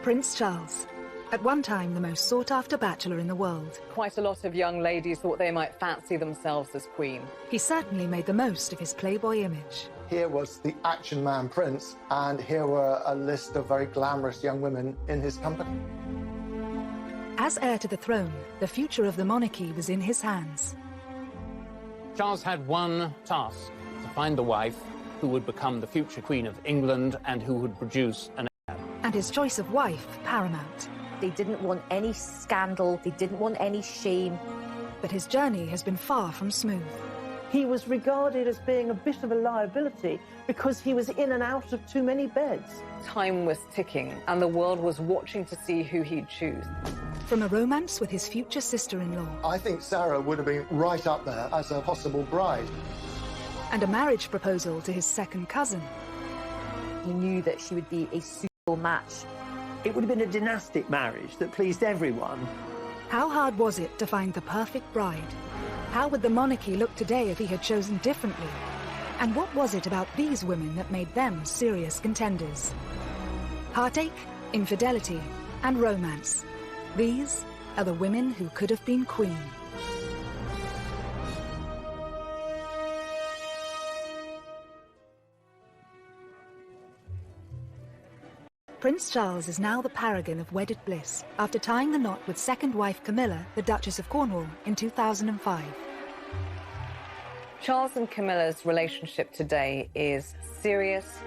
Prince Charles, at one time the most sought-after bachelor in the world. Quite a lot of young ladies thought they might fancy themselves as queen. He certainly made the most of his playboy image. Here was the action man prince, and here were a list of very glamorous young women in his company. As heir to the throne, the future of the monarchy was in his hands. Charles had one task: to find the wife who would become the future Queen of England and who would produce an heir. And his choice of wife paramount. They didn't want any scandal, they didn't want any shame. But his journey has been far from smooth. He was regarded as being a bit of a liability because he was in and out of too many beds. Time was ticking, and the world was watching to see who he'd choose. From a romance with his future sister-in-law. I think Sarah would have been right up there as a possible bride. And a marriage proposal to his second cousin. He knew that she would be a suitable match. It would have been a dynastic marriage that pleased everyone. How hard was it to find the perfect bride? How would the monarchy look today if he had chosen differently? And what was it about these women that made them serious contenders? Heartache, infidelity, and romance. These are the women who could have been queen. Prince Charles is now the paragon of wedded bliss after tying the knot with second wife Camilla, the Duchess of Cornwall, in 2005. Charles and Camilla's relationship today is serious,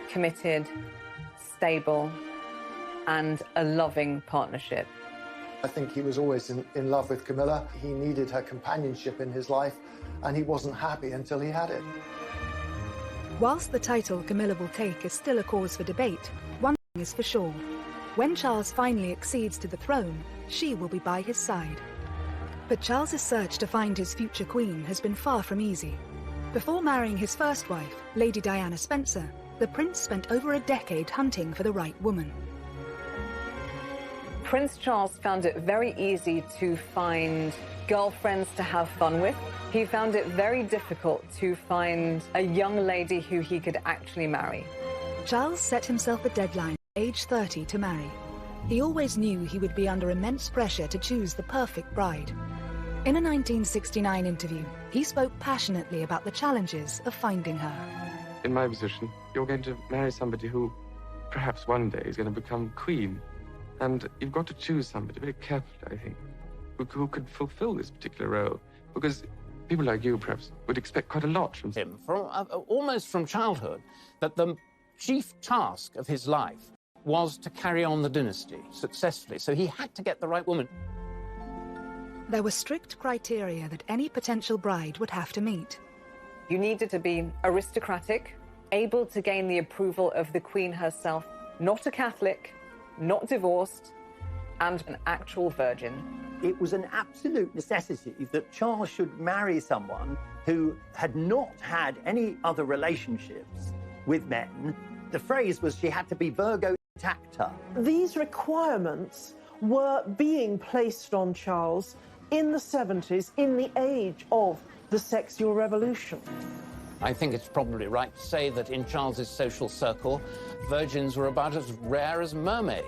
committed, stable, and a loving partnership. I think he was always in love with Camilla. He needed her companionship in his life, and he wasn't happy until he had it. Whilst the title Camilla will take is still a cause for debate, one thing is for sure. When Charles finally accedes to the throne, she will be by his side. But Charles's search to find his future queen has been far from easy. Before marrying his first wife, Lady Diana Spencer, the prince spent over a decade hunting for the right woman. Prince Charles found it very easy to find girlfriends to have fun with. He found it very difficult to find a young lady who he could actually marry. Charles set himself a deadline at age 30 to marry. He always knew he would be under immense pressure to choose the perfect bride. In a 1969 interview, he spoke passionately about the challenges of finding her. In my position, you're going to marry somebody who perhaps one day is going to become queen. And you've got to choose somebody very carefully, I think, who could fulfill this particular role. Because people like you, perhaps, would expect quite a lot from him, almost from childhood, that the chief task of his life was to carry on the dynasty successfully. So he had to get the right woman. There were strict criteria that any potential bride would have to meet. You needed to be aristocratic, able to gain the approval of the Queen herself, not a Catholic, not divorced, and an actual virgin. It was an absolute necessity that Charles should marry someone who had not had any other relationships with men. The phrase was she had to be Virgo intacta. These requirements were being placed on Charles in the 70s, in the age of the sexual revolution. I think it's probably right to say that in Charles's social circle, virgins were about as rare as mermaids.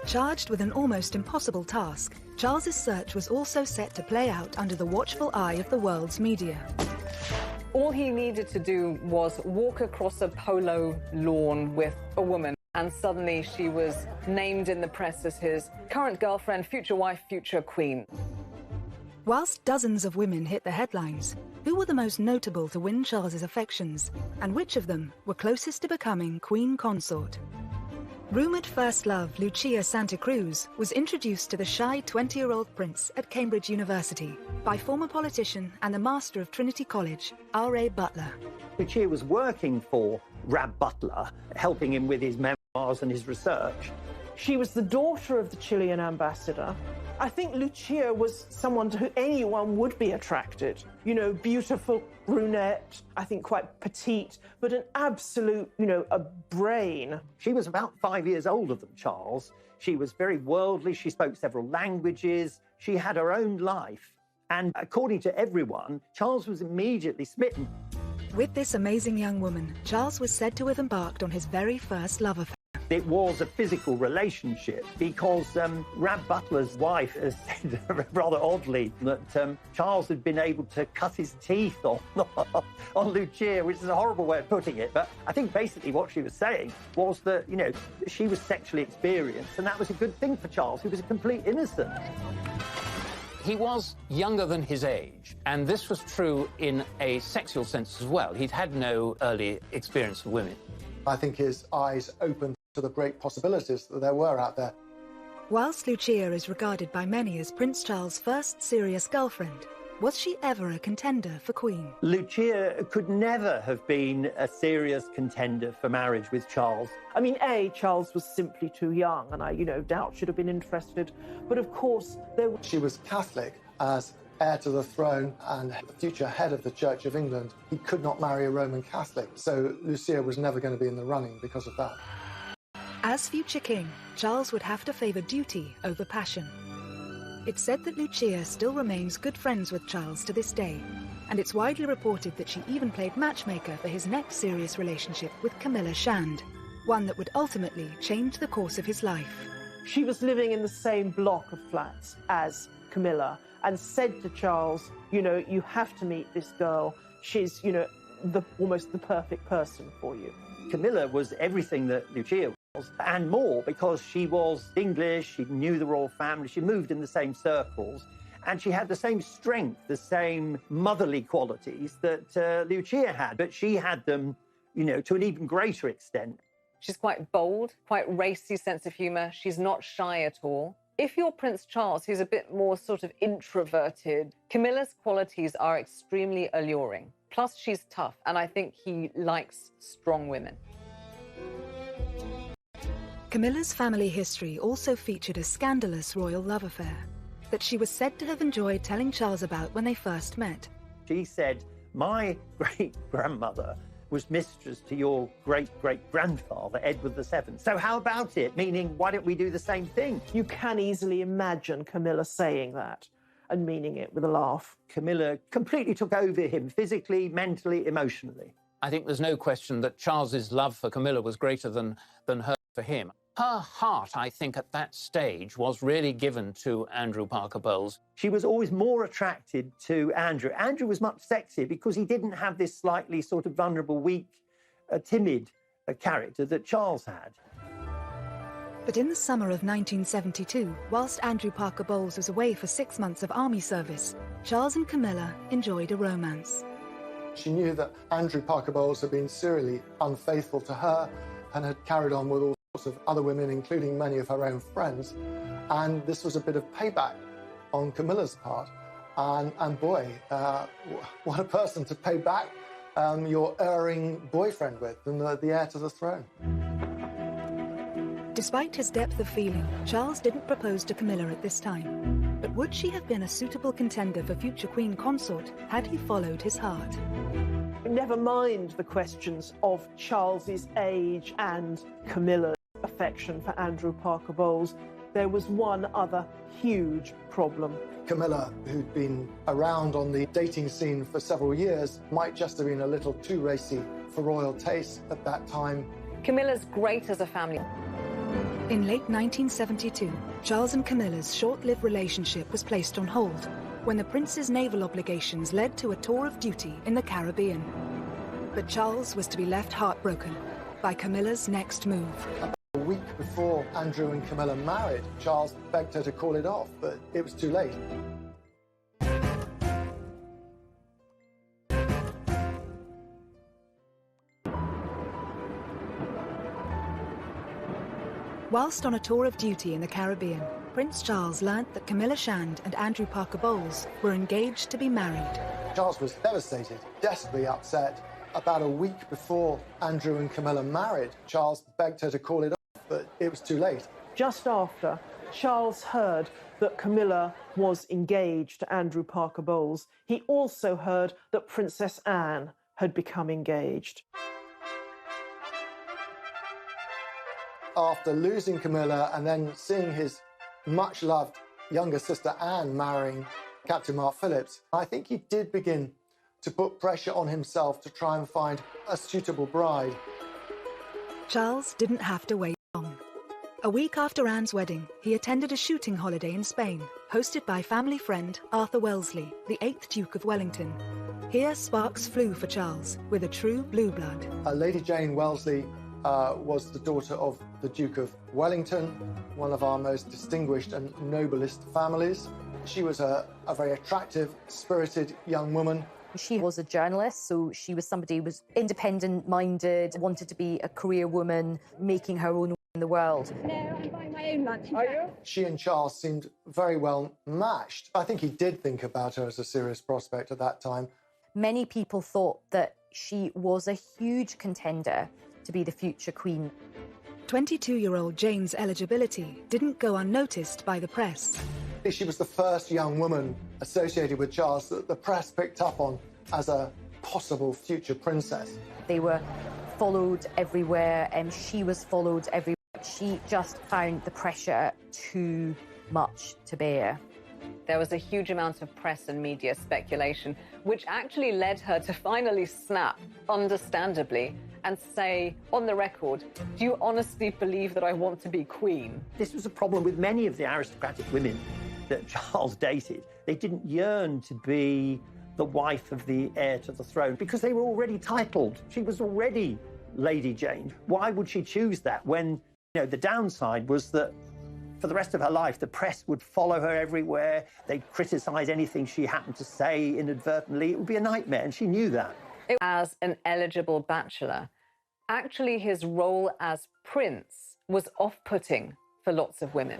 Charged with an almost impossible task, Charles's search was also set to play out under the watchful eye of the world's media. All he needed to do was walk across a polo lawn with a woman, and suddenly she was named in the press as his current girlfriend, future wife, future queen. Whilst dozens of women hit the headlines, who were the most notable to win Charles's affections, and which of them were closest to becoming queen consort? Rumoured first love Lucia Santa Cruz was introduced to the shy 20-year-old prince at Cambridge University by former politician and the master of Trinity College, R.A. Butler. Lucia was working for Rab Butler, helping him with his memoirs and his research. She was the daughter of the Chilean ambassador. I think Lucia was someone to whom anyone would be attracted. You know, beautiful brunette, I think quite petite, but an absolute, a brain. She was about 5 years older than Charles. She was very worldly. She spoke several languages. She had her own life. And according to everyone, Charles was immediately smitten. With this amazing young woman, Charles was said to have embarked on his very first love affair. it was a physical relationship because Rab Butler's wife has said rather oddly that Charles had been able to cut his teeth on Lucia, which is a horrible way of putting it. But I think basically what she was saying was that, you know, she was sexually experienced, and that was a good thing for Charles, who was a complete innocent. He was younger than his age, and this was true in a sexual sense as well. He'd had no early experience with women. I think his eyes opened to the great possibilities that there were out there. Whilst Lucia is regarded by many as Prince Charles' first serious girlfriend, was she ever a contender for Queen? Lucia could never have been a serious contender for marriage with Charles. I mean, Charles was simply too young, and I, doubt she'd have been interested. But of course, She was Catholic. As heir to the throne and the future head of the Church of England, he could not marry a Roman Catholic. So Lucia was never going to be in the running because of that. As future king, Charles would have to favour duty over passion. It's said that Lucia still remains good friends with Charles to this day, and it's widely reported that she even played matchmaker for his next serious relationship with Camilla Shand, one that would ultimately change the course of his life. she was living in the same block of flats as Camilla and said to Charles, you have to meet this girl. She's, almost the perfect person for you. Camilla was everything that Lucia was, and more, because she was English, she knew the royal family, she moved in the same circles, and she had the same strength, the same motherly qualities that Lucia had, but she had them, to an even greater extent. She's quite bold, quite racy sense of humour. She's not shy at all. If you're Prince Charles, who's a bit more sort of introverted, Camilla's qualities are extremely alluring. Plus, she's tough, and I think he likes strong women. Camilla's family history also featured a scandalous royal love affair that she was said to have enjoyed telling Charles about when they first met. She said, my great-grandmother was mistress to your great-great-grandfather, Edward VII. So how about it? Meaning, why don't we do the same thing? You can easily imagine Camilla saying that and meaning it with a laugh. Camilla completely took over him, physically, mentally, emotionally. I think there's no question that Charles's love for Camilla was greater than her for him. Her heart, I think, at that stage was really given to Andrew Parker Bowles. She was always more attracted to Andrew. Andrew was much sexier because he didn't have this slightly sort of vulnerable, weak, timid character that Charles had. But in the summer of 1972, whilst Andrew Parker Bowles was away for 6 months of army service, Charles and Camilla enjoyed a romance. She knew that Andrew Parker Bowles had been serially unfaithful to her and had carried on with all sorts of other women, including many of her own friends. And this was a bit of payback on Camilla's part. And boy, what a person to pay back your erring boyfriend with, and the heir to the throne. Despite his depth of feeling, Charles didn't propose to Camilla at this time. But would she have been a suitable contender for future Queen Consort had he followed his heart? Never mind the questions of Charles's age and Camilla's affection for Andrew Parker Bowles. There was one other huge problem. Camilla, who'd been around on the dating scene for several years, might just have been a little too racy for royal taste at that time. Camilla's great as a family. In late 1972, Charles and Camilla's short-lived relationship was placed on hold when the prince's naval obligations led to a tour of duty in the Caribbean. But Charles was to be left heartbroken by Camilla's next move. A week before Andrew and Camilla married, Charles begged her to call it off, but it was too late. Whilst on a tour of duty in the Caribbean, Prince Charles learnt that Camilla Shand and Andrew Parker Bowles were engaged to be married. Charles was devastated, desperately upset. About a week before Andrew and Camilla married, Charles begged her to call it off, but it was too late. Just after Charles heard that Camilla was engaged to Andrew Parker Bowles, he also heard that Princess Anne had become engaged. After losing Camilla and then seeing his much-loved younger sister Anne marrying Captain Mark Phillips, I think he did begin to put pressure on himself to try and find a suitable bride. Charles didn't have to wait long. A week after Anne's wedding, he attended a shooting holiday in Spain, hosted by family friend Arthur Wellesley, the 8th Duke of Wellington. Here, sparks flew for Charles, with a true blue blood. Lady Jane Wellesley was the daughter of the Duke of Wellington, one of our most distinguished and noblest families. She was a very attractive, spirited young woman. She was a journalist, so she was somebody who was independent-minded, wanted to be a career woman, making her own way in the world. No, I'm buying my own lunch. Are you? She and Charles seemed very well matched. I think he did think about her as a serious prospect at that time. Many people thought that she was a huge contender to be the future queen. 22-year-old Jane's eligibility didn't go unnoticed by the press. She was the first young woman associated with Charles that the press picked up on as a possible future princess. They were followed everywhere, and she was followed everywhere. She just found the pressure too much to bear. There was a huge amount of press and media speculation, which actually led her to finally snap, understandably, and say, on the record, do you honestly believe that I want to be queen? This was a problem with many of the aristocratic women that Charles dated. They didn't yearn to be the wife of the heir to the throne because they were already titled. She was already Lady Jane. Why would she choose that when, the downside was that for the rest of her life, the press would follow her everywhere. They'd criticise anything she happened to say inadvertently. It would be a nightmare, and she knew that. As an eligible bachelor, actually his role as prince was off-putting for lots of women.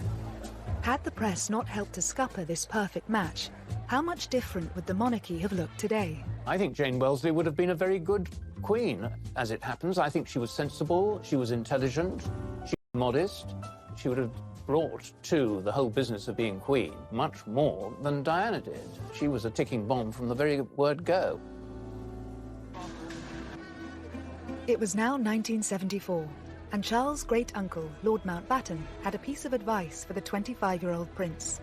Had the press not helped to scupper this perfect match, how much different would the monarchy have looked today? I think Jane Wellesley would have been a very good queen. As it happens, I think she was sensible, she was intelligent, she was modest. She would have brought to the whole business of being queen much more than Diana did. She was a ticking bomb from the very word go. It was now 1974, and Charles' great-uncle, Lord Mountbatten, had a piece of advice for the 25-year-old prince.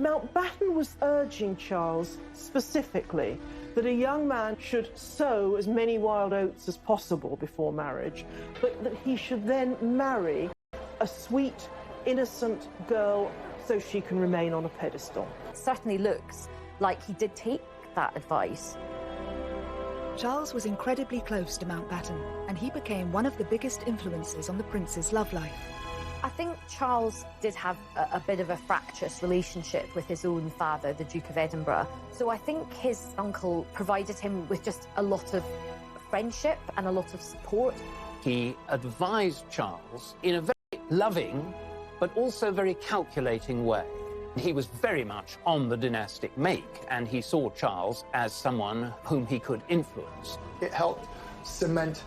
Mountbatten was urging Charles specifically that a young man should sow as many wild oats as possible before marriage, but that he should then marry a sweet, innocent girl so she can remain on a pedestal. It certainly looks like he did take that advice. Charles was incredibly close to Mountbatten, and he became one of the biggest influences on the prince's love life. I think Charles did have a bit of a fractious relationship with his own father, the Duke of Edinburgh. So I think his uncle provided him with just a lot of friendship and a lot of support. He advised Charles in a very loving, but also very calculating way. He was very much on the dynastic make, and he saw Charles as someone whom he could influence. It helped cement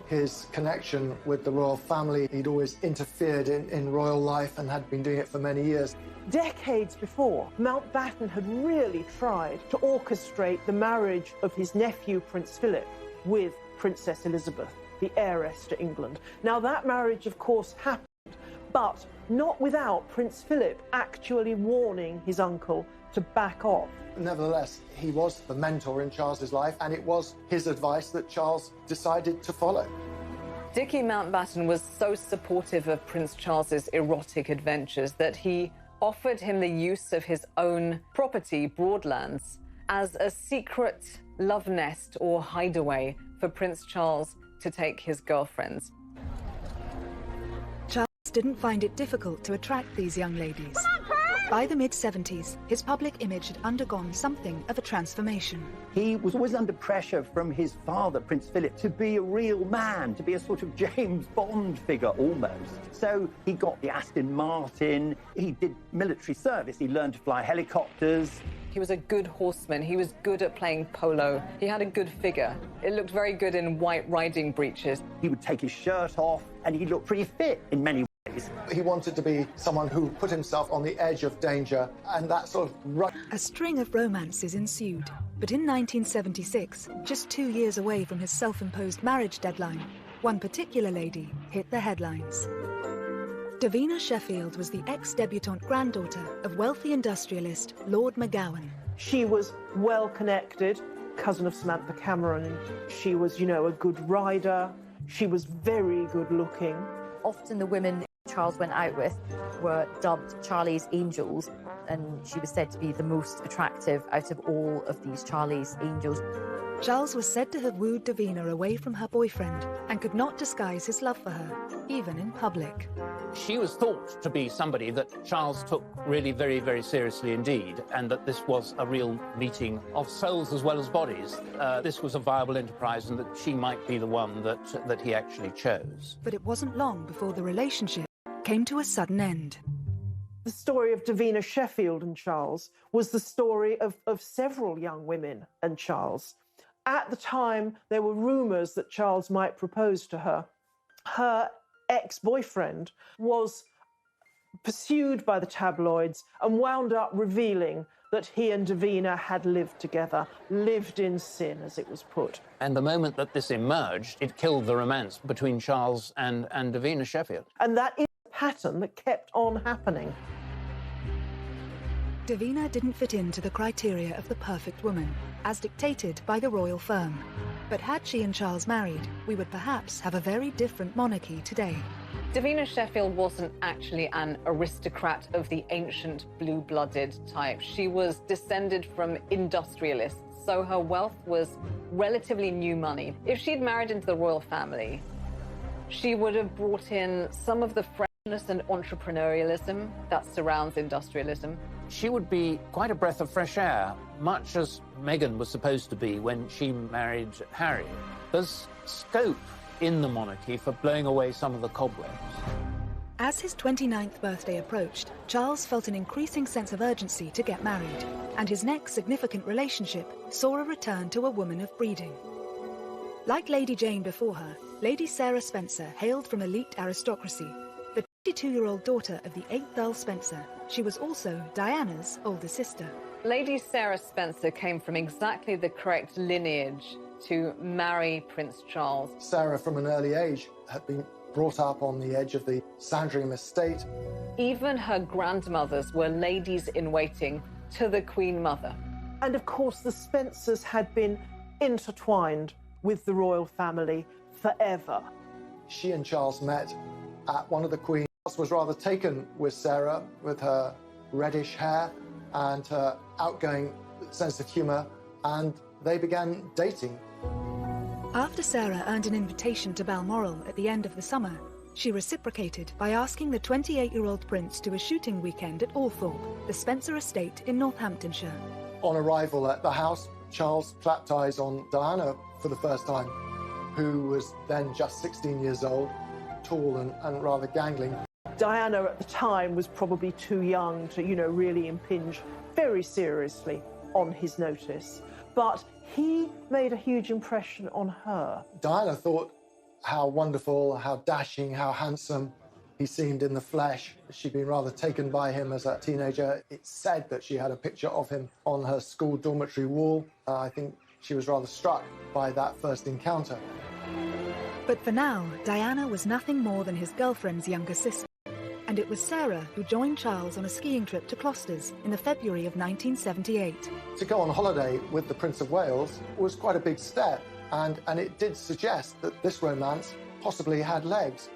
his connection with the royal family. He'd always interfered in royal life and had been doing it for many years. Decades before, Mountbatten had really tried to orchestrate the marriage of his nephew, Prince Philip, with Princess Elizabeth, the heiress to England. Now, that marriage, of course, happened, but not without Prince Philip actually warning his uncle to back off. Nevertheless, he was the mentor in Charles's life, and it was his advice that Charles decided to follow. Dickie Mountbatten was so supportive of Prince Charles's erotic adventures that he offered him the use of his own property, Broadlands, as a secret love nest or hideaway for Prince Charles to take his girlfriends. Charles didn't find it difficult to attract these young ladies. By the mid-70s, his public image had undergone something of a transformation. He was always under pressure from his father, Prince Philip, to be a real man, to be a sort of James Bond figure almost. So he got the Aston Martin, he did military service, he learned to fly helicopters. He was a good horseman. He was good at playing polo. He had a good figure. It looked very good in white riding breeches. He would take his shirt off, and he looked pretty fit in many ways. He wanted to be someone who put himself on the edge of danger, and that sort of... A string of romances ensued, but in 1976, just 2 years away from his self-imposed marriage deadline, one particular lady hit the headlines. Davina Sheffield was the ex-debutante granddaughter of wealthy industrialist Lord McGowan. She was well-connected, cousin of Samantha Cameron. She was, a good rider. She was very good-looking. Often the women Charles went out with were dubbed Charlie's Angels, and she was said to be the most attractive out of all of these Charlie's Angels. Charles was said to have wooed Davina away from her boyfriend and could not disguise his love for her, even in public. She was thought to be somebody that Charles took really very, very seriously indeed, and that this was a real meeting of souls as well as bodies. This was a viable enterprise, and that she might be the one that he actually chose. But it wasn't long before the relationship came to a sudden end. The story of Davina Sheffield and Charles was the story of several young women and Charles. At the time, there were rumours that Charles might propose to her. Her ex-boyfriend was pursued by the tabloids and wound up revealing that he and Davina had lived together, lived in sin, as it was put. And the moment that this emerged, it killed the romance between Charles and Davina Sheffield. And that is a pattern that kept on happening. Davina didn't fit into the criteria of the perfect woman, as dictated by the royal firm. But had she and Charles married, we would perhaps have a very different monarchy today. Davina Sheffield wasn't actually an aristocrat of the ancient blue-blooded type. She was descended from industrialists, so her wealth was relatively new money. If she'd married into the royal family, she would have brought in some of the freshness and entrepreneurialism that surrounds industrialism. She would be quite a breath of fresh air, much as Meghan was supposed to be when she married Harry. There's scope in the monarchy for blowing away some of the cobwebs. As his 29th birthday approached, Charles felt an increasing sense of urgency to get married, and his next significant relationship saw a return to a woman of breeding. Like Lady Jane before her, Lady Sarah Spencer hailed from elite aristocracy. The 22-year-old daughter of the 8th Earl Spencer, she was also Diana's older sister. Lady Sarah Spencer came from exactly the correct lineage to marry Prince Charles. Sarah, from an early age, had been brought up on the edge of the Sandringham estate. Even her grandmothers were ladies-in-waiting to the Queen Mother. And of course, the Spencers had been intertwined with the royal family forever. She and Charles met at one of the Queen's. Charles was rather taken with Sarah, with her reddish hair and her outgoing sense of humour, and they began dating. After Sarah earned an invitation to Balmoral at the end of the summer, she reciprocated by asking the 28-year-old prince to a shooting weekend at Althorpe, the Spencer estate in Northamptonshire. On arrival at the house, Charles clapped eyes on Diana for the first time, who was then just 16 years old, tall and rather gangling. Diana at the time was probably too young to, really impinge very seriously on his notice. But he made a huge impression on her. Diana thought how wonderful, how dashing, how handsome he seemed in the flesh. She'd been rather taken by him as a teenager. It's said that she had a picture of him on her school dormitory wall. I think she was rather struck by that first encounter. But for now, Diana was nothing more than his girlfriend's younger sister. And it was Sarah who joined Charles on a skiing trip to Closters in the February of 1978. To go on holiday with the Prince of Wales was quite a big step, and it did suggest that this romance possibly had legs.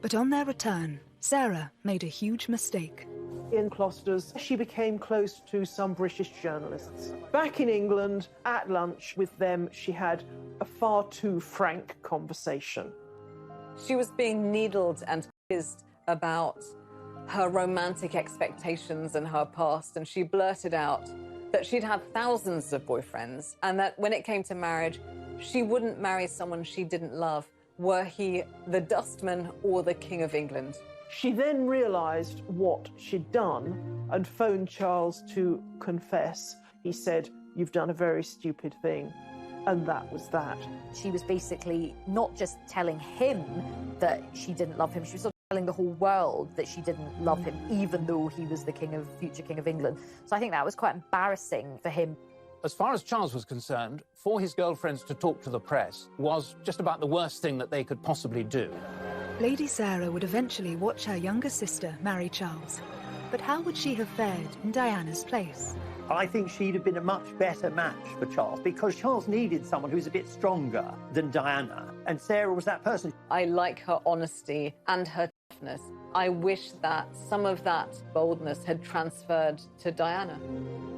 But on their return, Sarah made a huge mistake. In Closters, she became close to some British journalists. Back in England, at lunch with them, she had a far too frank conversation. She was being needled and quizzed about her romantic expectations and her past, and she blurted out that she'd had thousands of boyfriends and that when it came to marriage, she wouldn't marry someone she didn't love, were he the dustman or the King of England. She then realised what she'd done and phoned Charles to confess. He said, "You've done a very stupid thing." And that was that. She was basically not just telling him that she didn't love him, she was sort of telling the whole world that she didn't love him, even though he was the future King of England. So I think that was quite embarrassing for him. As far as Charles was concerned, for his girlfriends to talk to the press was just about the worst thing that they could possibly do. Lady Sarah would eventually watch her younger sister marry Charles. But how would she have fared in Diana's place? I think she'd have been a much better match for Charles, because Charles needed someone who's a bit stronger than Diana, and Sarah was that person. I like her honesty and her toughness. I wish that some of that boldness had transferred to Diana.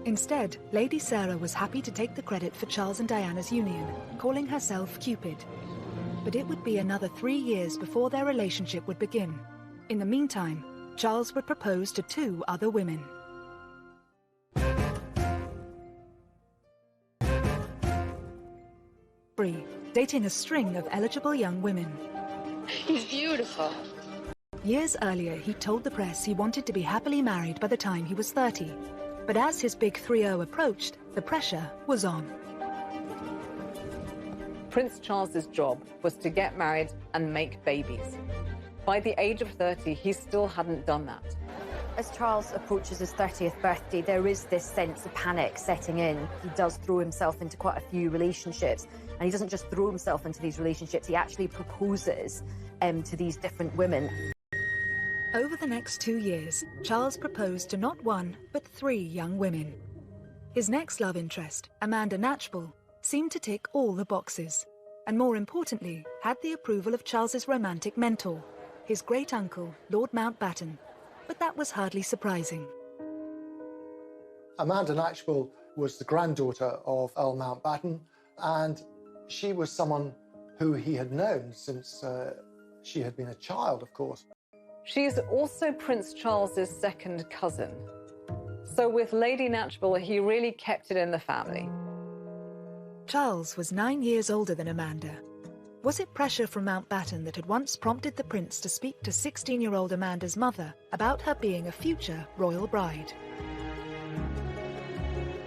Instead, Lady Sarah was happy to take the credit for Charles and Diana's union, calling herself Cupid. But it would be another 3 years before their relationship would begin. In the meantime, Charles would propose to 2 other women. Bree, dating a string of eligible young women. He's beautiful. Years earlier, he told the press he wanted to be happily married by the time he was 30. But as his big 3-0 approached, the pressure was on. Prince Charles's job was to get married and make babies. By the age of 30, he still hadn't done that. As Charles approaches his 30th birthday, there is this sense of panic setting in. He does throw himself into quite a few relationships, and he doesn't just throw himself into these relationships, he actually proposes to these different women. Over the next 2 years, Charles proposed to not 1, but 3 young women. His next love interest, Amanda Knatchbull, seemed to tick all the boxes, and more importantly, had the approval of Charles's romantic mentor, his great-uncle, Lord Mountbatten. But that was hardly surprising. Amanda Knatchbull was the granddaughter of Earl Mountbatten, and she was someone who he had known since she had been a child, of course. She's also Prince Charles's second cousin. So with Lady Knatchbull, he really kept it in the family. Charles was 9 years older than Amanda. Was it pressure from Mountbatten that had once prompted the prince to speak to 16-year-old Amanda's mother about her being a future royal bride?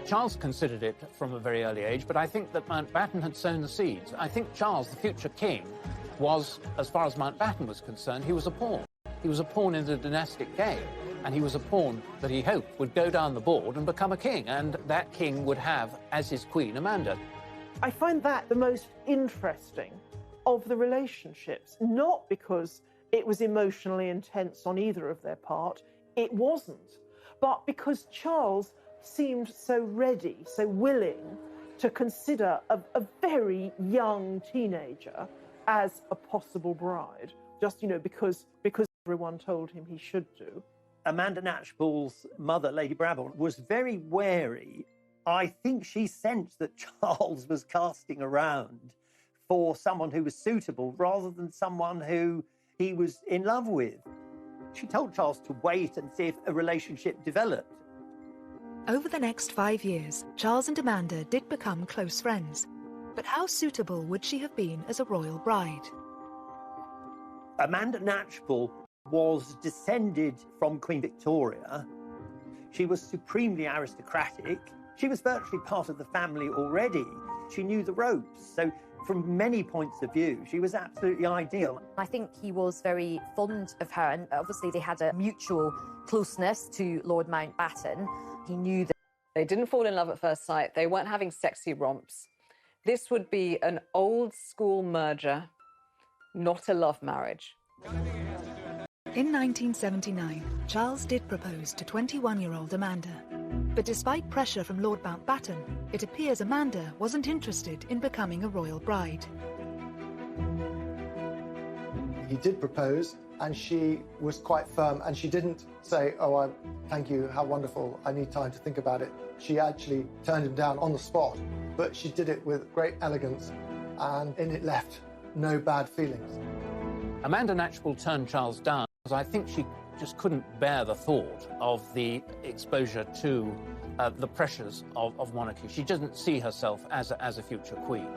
Charles considered it from a very early age, but I think that Mountbatten had sown the seeds. I think Charles, the future king, was, as far as Mountbatten was concerned, he was a pawn. He was a pawn in the dynastic game, and he was a pawn that he hoped would go down the board and become a king, and that king would have as his queen Amanda. I find that the most interesting of the relationships, not because it was emotionally intense on either of their part, it wasn't, but because Charles seemed so ready, so willing to consider a very young teenager as a possible bride, just, because everyone told him he should do. Amanda Knatchbull's mother, Lady Brabham, was very wary. I think she sensed that Charles was casting around for someone who was suitable rather than someone who he was in love with. She told Charles to wait and see if a relationship developed. Over the next 5 years, Charles and Amanda did become close friends. But how suitable would she have been as a royal bride? Amanda Knatchbull was descended from Queen Victoria. She was supremely aristocratic. She was virtually part of the family already. She knew the ropes. So from many points of view, she was absolutely ideal. I think he was very fond of her, and obviously they had a mutual closeness to Lord Mountbatten. He knew that they didn't fall in love at first sight. They weren't having sexy romps. This would be an old-school merger, not a love marriage. In 1979, Charles did propose to 21-year-old Amanda. But despite pressure from Lord Mountbatten, it appears Amanda wasn't interested in becoming a royal bride. He did propose, and she was quite firm, and she didn't say, "Oh, thank you, how wonderful, I need time to think about it." She actually turned him down on the spot, but she did it with great elegance, and it left no bad feelings. Amanda Knatchbull turned Charles down because I think she just couldn't bear the thought of the exposure to the pressures of monarchy. She doesn't see herself as a future queen.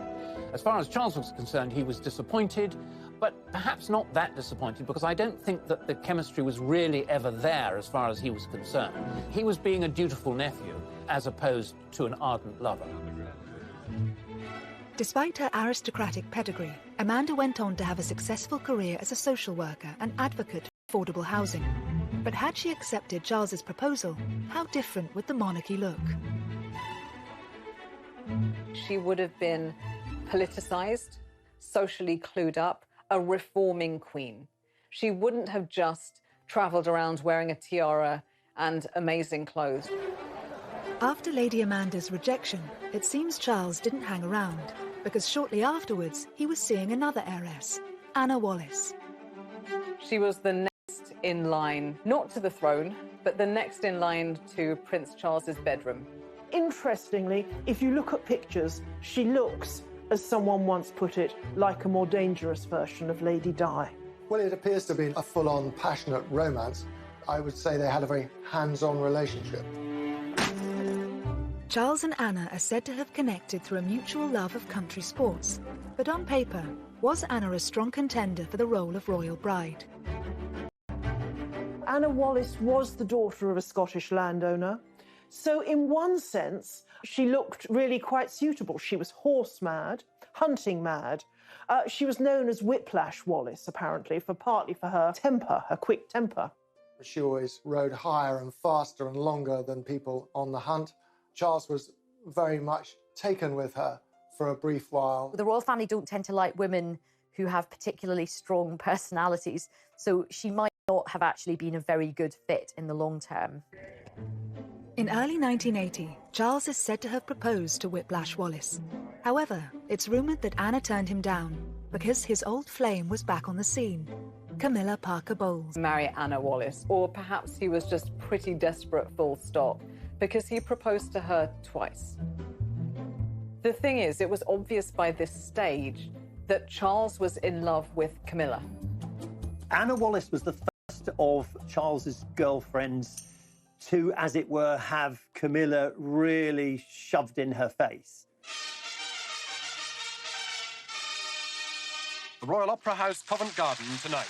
As far as Charles was concerned, he was disappointed, but perhaps not that disappointed, because I don't think that the chemistry was really ever there as far as he was concerned. He was being a dutiful nephew as opposed to an ardent lover. Despite her aristocratic pedigree, Amanda went on to have a successful career as a social worker and advocate for affordable housing. But had she accepted Charles's proposal, how different would the monarchy look? She would have been politicized, socially clued up, a reforming queen. She wouldn't have just traveled around wearing a tiara and amazing clothes. After Lady Amanda's rejection, it seems Charles didn't hang around, because shortly afterwards he was seeing another heiress, Anna Wallis. She was the next in line, not to the throne, but the next in line to Prince Charles's bedroom. Interestingly, if you look at pictures, she looks, as someone once put it, like a more dangerous version of Lady Di. Well, it appears to be a full-on passionate romance. I would say they had a very hands-on relationship. Charles and Anna are said to have connected through a mutual love of country sports. But on paper, was Anna a strong contender for the role of royal bride? Anna Wallis was the daughter of a Scottish landowner. So in one sense, she looked really quite suitable. She was horse mad, hunting mad. She was known as Whiplash Wallis, apparently, partly for her temper, her quick temper. She always rode higher and faster and longer than people on the hunt. Charles was very much taken with her for a brief while. The royal family don't tend to like women who have particularly strong personalities, so she might not have actually been a very good fit in the long term. In early 1980, Charles is said to have proposed to Whiplash Wallis. However, it's rumoured that Anna turned him down because his old flame was back on the scene, Camilla Parker Bowles. Marry Anna Wallis, or perhaps he was just pretty desperate, full stop, because he proposed to her twice. The thing is, it was obvious by this stage that Charles was in love with Camilla. Anna Wallis was the first of Charles's girlfriends to, as it were, have Camilla really shoved in her face. The Royal Opera House, Covent Garden tonight.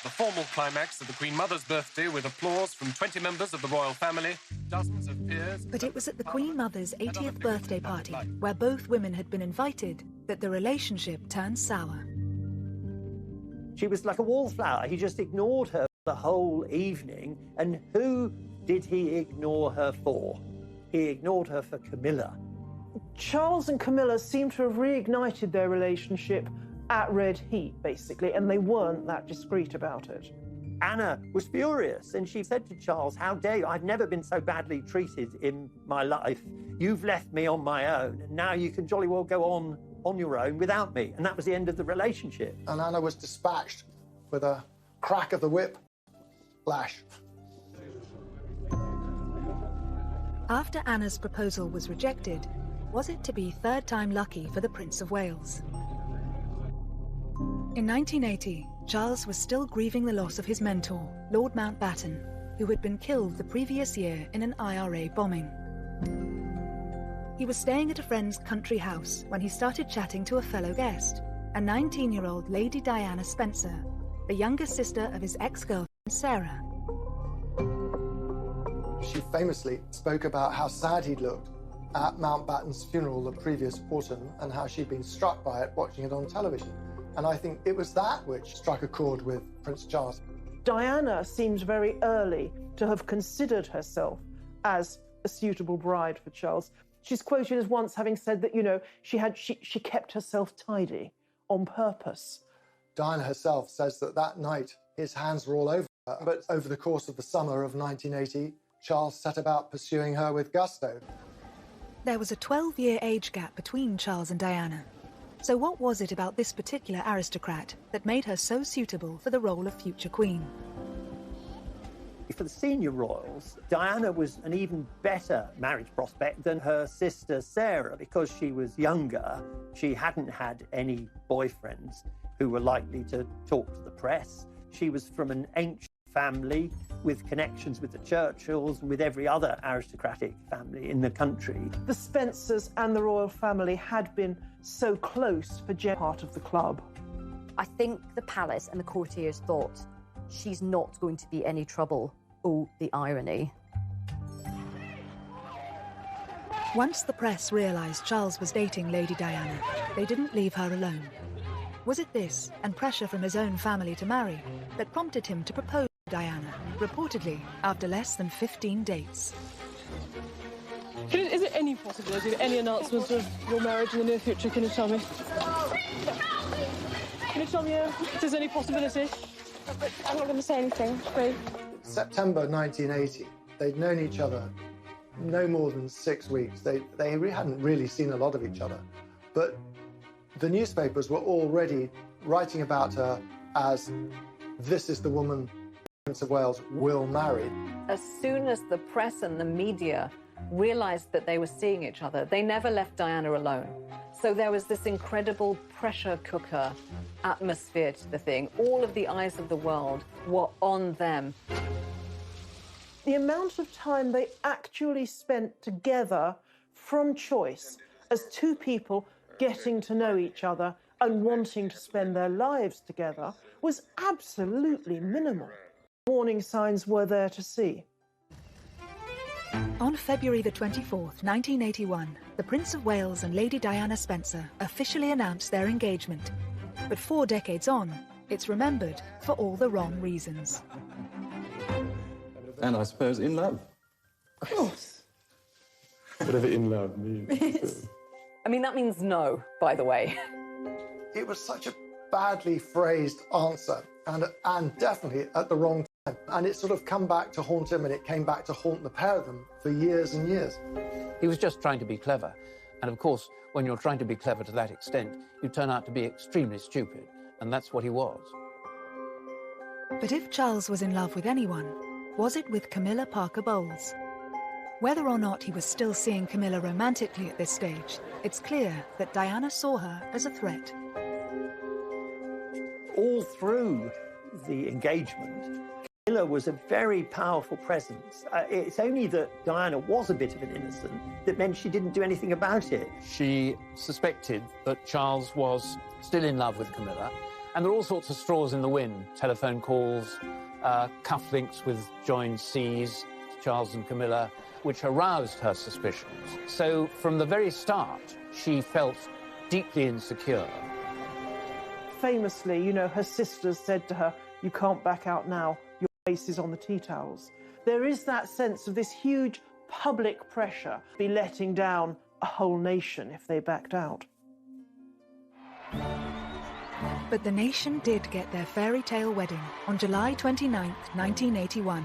The formal climax of the Queen Mother's birthday with applause from 20 members of the royal family, dozens of peers... But it was at the Queen Mother's 80th birthday party, where both women had been invited, that the relationship turned sour. She was like a wallflower. He just ignored her the whole evening. And who did he ignore her for? He ignored her for Camilla. Charles and Camilla seem to have reignited their relationship at red heat, basically, and they weren't that discreet about it. Anna was furious, and she said to Charles, "How dare you? I've never been so badly treated in my life. You've left me on my own, and now you can jolly well go on your own without me." And that was the end of the relationship. And Anna was dispatched with a crack of the whip lash. After Anna's proposal was rejected, was it to be third time lucky for the Prince of Wales? In 1980, Charles was still grieving the loss of his mentor, Lord Mountbatten, who had been killed the previous year in an IRA bombing. He was staying at a friend's country house when he started chatting to a fellow guest, a 19-year-old Lady Diana Spencer, the younger sister of his ex-girlfriend Sarah. She famously spoke about how sad he'd looked at Mountbatten's funeral the previous autumn and how she'd been struck by it watching it on television. And I think it was that which struck a chord with Prince Charles. Diana seems very early to have considered herself as a suitable bride for Charles. She's quoted as once having said that, you know, she kept herself tidy on purpose. Diana herself says that that night his hands were all over her. But over the course of the summer of 1980, Charles set about pursuing her with gusto. There was a 12-year age gap between Charles and Diana. So what was it about this particular aristocrat that made her so suitable for the role of future queen? For the senior royals, Diana was an even better marriage prospect than her sister Sarah because she was younger. She hadn't had any boyfriends who were likely to talk to the press. She was from an ancient family with connections with the Churchills and with every other aristocratic family in the country. The Spencers and the royal family had been so close for part of the club. I think the palace and the courtiers thought, she's not going to be any trouble. Oh, the irony. Once the press realised Charles was dating Lady Diana, they didn't leave her alone. Was it this, and pressure from his own family to marry, that prompted him to propose to Diana, reportedly after less than 15 dates? Is there any possibility of any announcements of your marriage in the near future? Can you tell me? Can you tell me if there's any possibility? I'm not going to say anything, please. September 1980, they'd known each other no more than 6 weeks. They hadn't really seen a lot of each other. But the newspapers were already writing about her as, this is the woman Prince of Wales will marry. As soon as the press and the media realized that they were seeing each other, they never left Diana alone. So there was this incredible pressure cooker atmosphere to the thing. All of the eyes of the world were on them. The amount of time they actually spent together from choice as two people getting to know each other and wanting to spend their lives together was absolutely minimal. Warning signs were there to see. On February the 24th, 1981, the Prince of Wales and Lady Diana Spencer officially announced their engagement. But 4 decades on, it's remembered for all the wrong reasons. And I suppose in love. Of course. Whatever in love means. I mean, that means no, by the way. It was such a badly phrased answer, and definitely at the wrong time. And it's sort of come back to haunt him, and it came back to haunt the pair of them for years and years. He was just trying to be clever. And of course, when you're trying to be clever to that extent, you turn out to be extremely stupid. And that's what he was. But if Charles was in love with anyone, was it with Camilla Parker Bowles? Whether or not he was still seeing Camilla romantically at this stage, it's clear that Diana saw her as a threat. All through the engagement, Camilla was a very powerful presence. It's only that Diana was a bit of an innocent that meant she didn't do anything about it. She suspected that Charles was still in love with Camilla, and there are all sorts of straws in the wind. Telephone calls, cufflinks with joined C's, Charles and Camilla, which aroused her suspicions. So from the very start, she felt deeply insecure. Famously, you know, her sisters said to her, "You can't back out now, your face is on the tea towels." There is that sense of this huge public pressure, be letting down a whole nation if they backed out. But the nation did get their fairy tale wedding on July 29, 1981,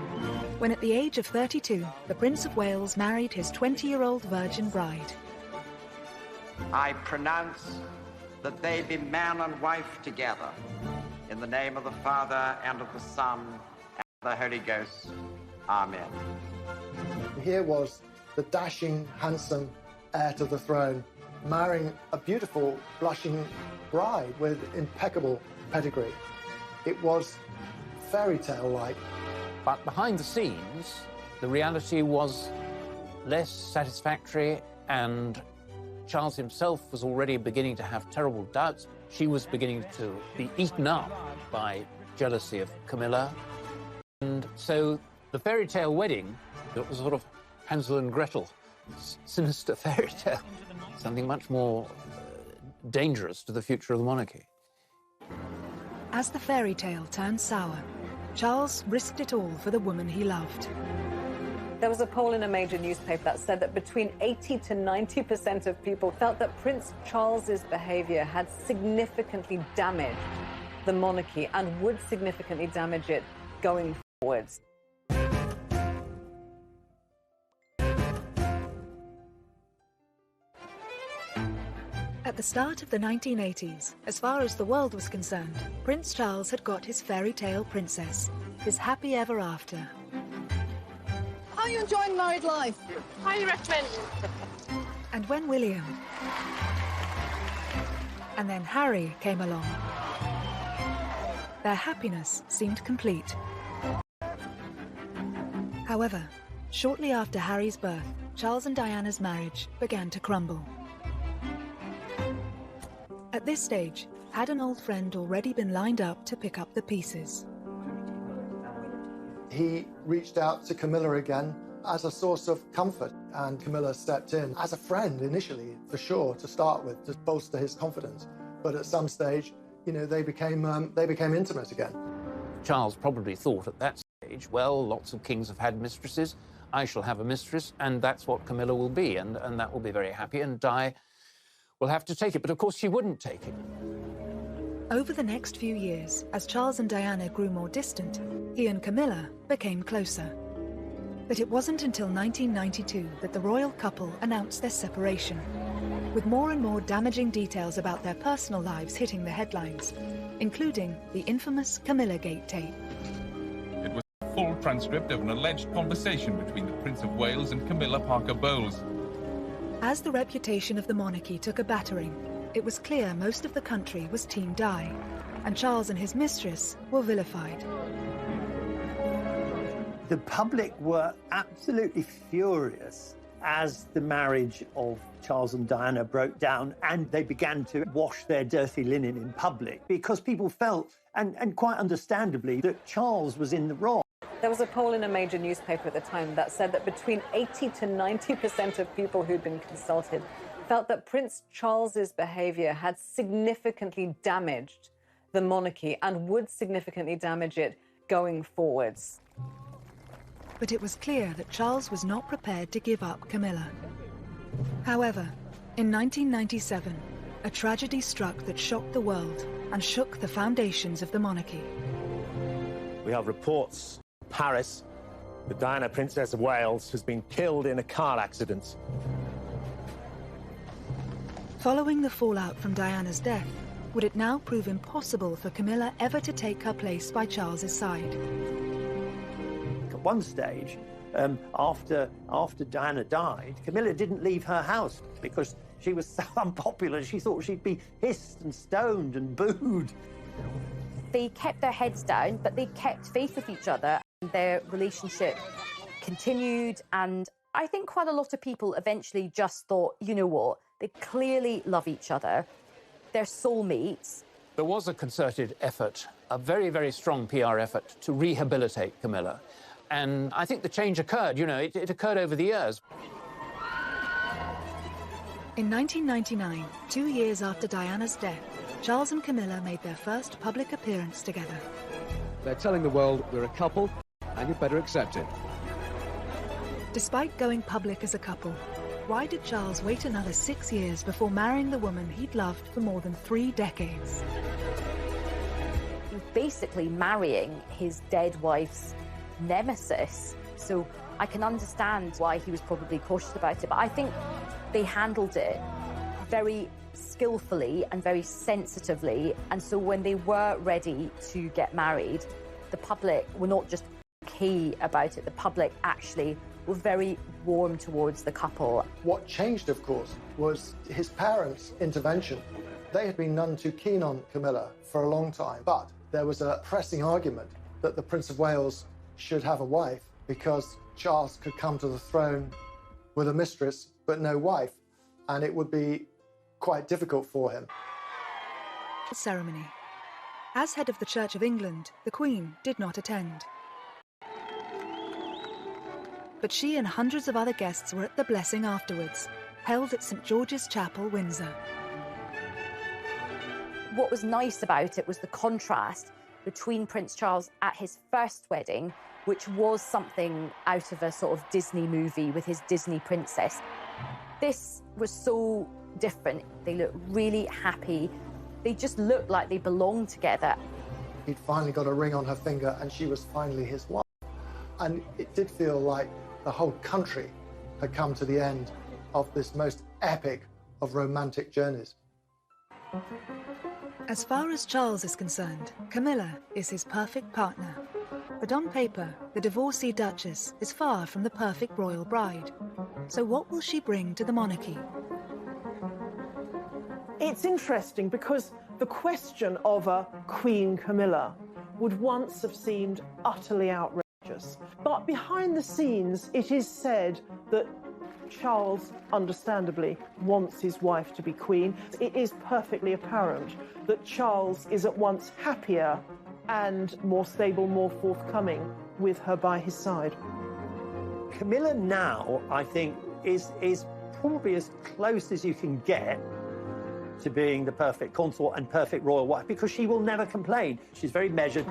when at the age of 32, the Prince of Wales married his 20-year-old virgin bride. I pronounce that they be man and wife together, in the name of the Father, and of the Son, and of the Holy Ghost. Amen. Here was the dashing, handsome heir to the throne marrying a beautiful, blushing bride with impeccable pedigree. It was fairy tale-like. But behind the scenes, the reality was less satisfactory, and Charles himself was already beginning to have terrible doubts. She was beginning to be eaten up by jealousy of Camilla. And so the fairy tale wedding, it was sort of Hansel and Gretel, sinister fairy tale, something much more dangerous to the future of the monarchy. As the fairy tale turned sour, Charles risked it all for the woman he loved. There was a poll in a major newspaper that said that between 80 to 90% of people felt that Prince Charles's behavior had significantly damaged the monarchy and would significantly damage it going forwards. At the start of the 1980s, as far as the world was concerned, Prince Charles had got his fairy tale princess, his happy ever after. How are you enjoying married life? Highly recommend. And when William and then Harry came along, their happiness seemed complete. However, shortly after Harry's birth, Charles and Diana's marriage began to crumble. At this stage, had an old friend already been lined up to pick up the pieces? He reached out to Camilla again as a source of comfort, and Camilla stepped in as a friend initially, for sure, to start with, to bolster his confidence. But at some stage, you know, they became intimate again. Charles probably thought at that stage, well, lots of kings have had mistresses, I shall have a mistress, and that's what Camilla will be, and that will be very happy, and Di will have to take it. But of course she wouldn't take it. Over the next few years, as Charles and Diana grew more distant, he and Camilla became closer. But it wasn't until 1992 that the royal couple announced their separation, with more and more damaging details about their personal lives hitting the headlines, including the infamous Camilla Gate tape. It was transcript of an alleged conversation between the Prince of Wales and Camilla Parker Bowles. As the reputation of the monarchy took a battering, it was clear most of the country was Team Di, and Charles and his mistress were vilified. The public were absolutely furious as the marriage of Charles and Diana broke down, and they began to wash their dirty linen in public because people felt, and quite understandably, that Charles was in the wrong. There was a poll in a major newspaper at the time that said that between 80 to 90% of people who'd been consulted felt that Prince Charles's behaviour had significantly damaged the monarchy and would significantly damage it going forwards. But it was clear that Charles was not prepared to give up Camilla. However, in 1997, a tragedy struck that shocked the world and shook the foundations of the monarchy. We have reports in Paris that Diana, Princess of Wales, has been killed in a car accident. Following the fallout from Diana's death, would it now prove impossible for Camilla ever to take her place by Charles's side? At one stage, after Diana died, Camilla didn't leave her house because she was so unpopular. She thought she'd be hissed and stoned and booed. They kept their heads down, but they kept faith with each other. Their relationship continued, and I think quite a lot of people eventually just thought, you know what, they clearly love each other. They're soulmates. There was a concerted effort, a very, very strong PR effort to rehabilitate Camilla. And I think the change occurred, you know, it occurred over the years. In 1999, 2 years after Diana's death, Charles and Camilla made their first public appearance together. They're telling the world we're a couple, and you better accept it. Despite going public as a couple, why did Charles wait another 6 years before marrying the woman he'd loved for more than 3 decades? He was basically marrying his dead wife's nemesis, so I can understand why he was probably cautious about it, but I think they handled it very skillfully and very sensitively, and so when they were ready to get married, the public were not just okay about it, the public actually were very warm towards the couple. What changed, of course, was his parents' intervention. They had been none too keen on Camilla for a long time, but there was a pressing argument that the Prince of Wales should have a wife because Charles could come to the throne with a mistress but no wife, and it would be quite difficult for him. Ceremony. As head of the Church of England, the Queen did not attend. But she and hundreds of other guests were at the blessing afterwards, held at St George's Chapel, Windsor. What was nice about it was the contrast between Prince Charles at his first wedding, which was something out of a sort of Disney movie with his Disney princess. This was so different. They looked really happy. They just looked like they belonged together. He'd finally got a ring on her finger and she was finally his wife. And it did feel like the whole country had come to the end of this most epic of romantic journeys. As far as Charles is concerned, Camilla is his perfect partner. But on paper, the divorcee Duchess is far from the perfect royal bride. So what will she bring to the monarchy? It's interesting because the question of a Queen Camilla would once have seemed utterly outrageous. But behind the scenes, it is said that Charles, understandably, wants his wife to be queen. It is perfectly apparent that Charles is at once happier and more stable, more forthcoming with her by his side. Camilla now, I think, is probably as close as you can get to being the perfect consort and perfect royal wife, because she will never complain. She's very measured.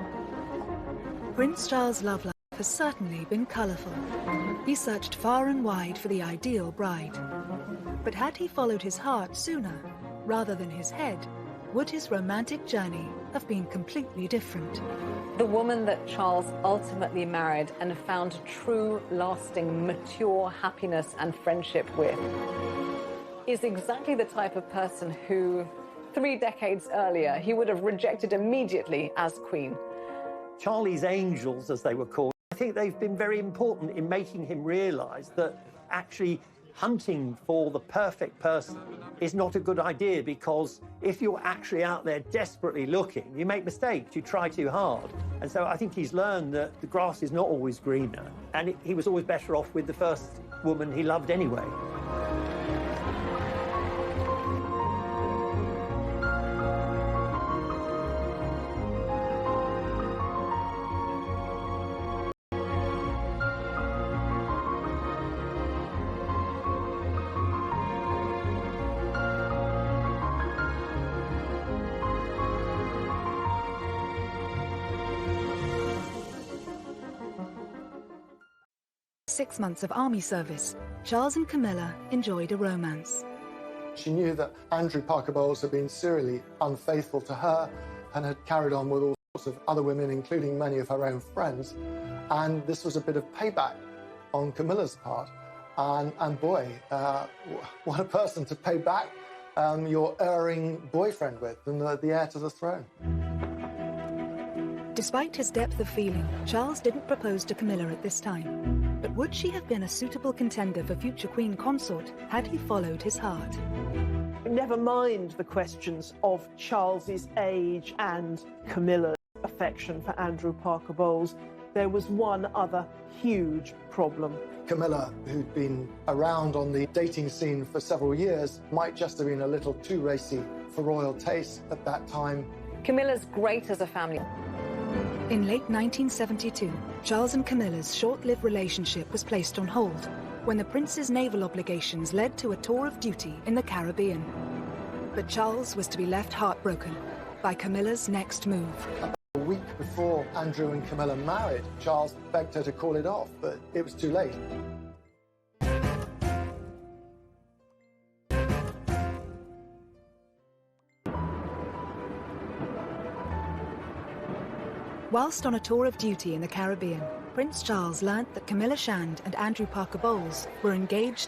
Prince Charles' love life has certainly been colourful. He searched far and wide for the ideal bride. But had he followed his heart sooner, rather than his head, would his romantic journey have been completely different? The woman that Charles ultimately married and found true, lasting, mature happiness and friendship with is exactly the type of person who, 3 decades earlier, he would have rejected immediately as queen. Charlie's angels, as they were called, I think they've been very important in making him realise that actually hunting for the perfect person is not a good idea, because if you're actually out there desperately looking, you make mistakes, you try too hard. And so I think he's learned that the grass is not always greener, and he was always better off with the first woman he loved anyway. Six months of army service, Charles and Camilla enjoyed a romance. She knew that Andrew Parker Bowles had been serially unfaithful to her and had carried on with all sorts of other women, including many of her own friends. And this was a bit of payback on Camilla's part. And boy, what a person to pay back your erring boyfriend with, and the heir to the throne. Despite his depth of feeling, Charles didn't propose to Camilla at this time. But would she have been a suitable contender for future Queen Consort had he followed his heart? Never mind the questions of Charles's age and Camilla's affection for Andrew Parker Bowles. There was one other huge problem. Camilla, who'd been around on the dating scene for several years, might just have been a little too racy for royal taste at that time. Camilla's great as a family. In late 1972, Charles and Camilla's short-lived relationship was placed on hold when the prince's naval obligations led to a tour of duty in the Caribbean. But Charles was to be left heartbroken by Camilla's next move. A week before Andrew and Camilla married, Charles begged her to call it off, but it was too late. Whilst on a tour of duty in the Caribbean, Prince Charles learnt that Camilla Shand and Andrew Parker Bowles were engaged